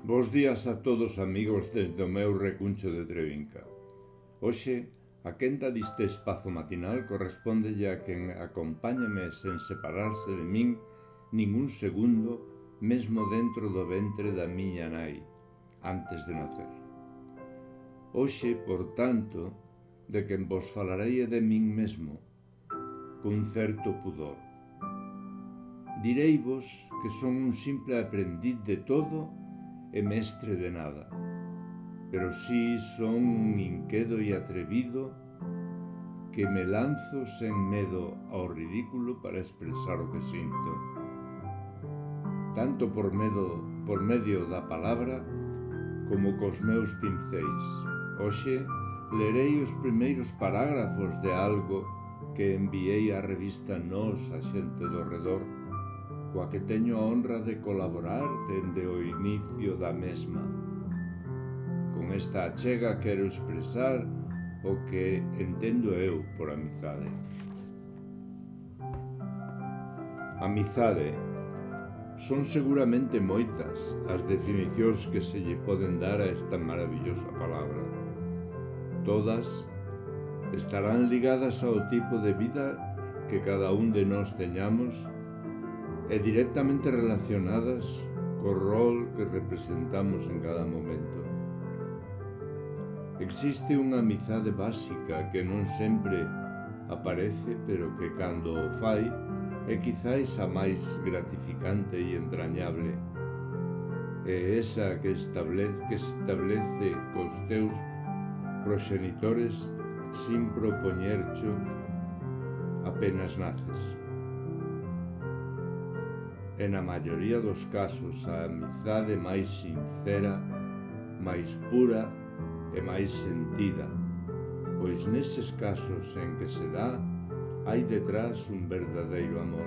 Bos días a todos amigos desde o meu recuncho de Trevinca. Hoxe, a quenda diste espazo matinal correspóndelle a quen acompáñame sen separarse de min ningún segundo, mesmo dentro do ventre da miña nai, antes de nacer. Hoxe, por tanto, de quen vos falarei é de min mesmo, cun certo pudor. Direivos que son un simple aprendiz de todo e mestre de nada, pero si son un inquedo e atrevido que me lanzo sen medo ao ridículo para expresar o que sinto, tanto por medio da palabra como cos meus pinceis. Hoxe lerei os primeiros parágrafos de algo que enviei á revista Nós, a xente do redor, coa que teño a honra de colaborar dende o inicio da mesma. Con esta achega quero expresar o que entendo eu por amizade. Amizade. Son seguramente moitas as definicións que se lle poden dar a esta maravillosa palabra. Todas estarán ligadas ao tipo de vida que cada un de nós teñamos e directamente relacionadas co rol que representamos en cada momento. Existe unha amizade básica que non sempre aparece, pero que cando o fai é quizáis a máis gratificante e entrañable. É esa que establece cos teus proxenitores sin propoñercho apenas naces. E na maioría dos casos a amizade máis sincera, máis pura e máis sentida, pois neses casos en que se dá hai detrás un verdadeiro amor.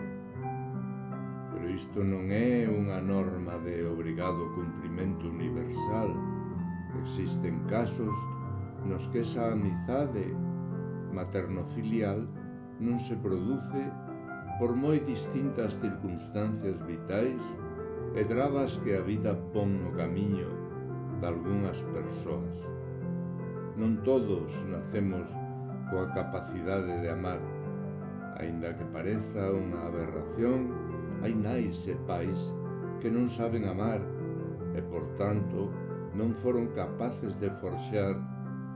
Pero isto non é unha norma de obrigado cumprimento universal. Existen casos nos que esa amizade materno-filial non se produce por moi distintas circunstancias vitais e trabas que a vida pon no camiño dalgunhas persoas. Non todos nacemos coa capacidade de amar. Aínda que pareza unha aberración, hai nais e pais que non saben amar e, por tanto, non foron capaces de forxar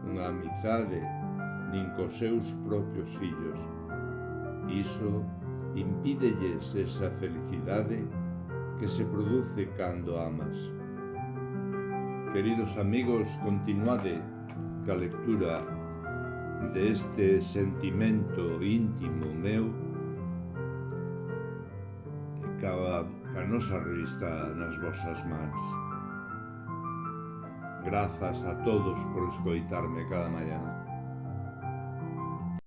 unha amizade nin cos seus propios fillos. Iso impídelles esa felicidade que se produce cando amas. Queridos amigos, continuade ca lectura deste sentimento íntimo meu e ca nosa revista nas vosas mans. Grazas a todos por escoitarme cada mañá.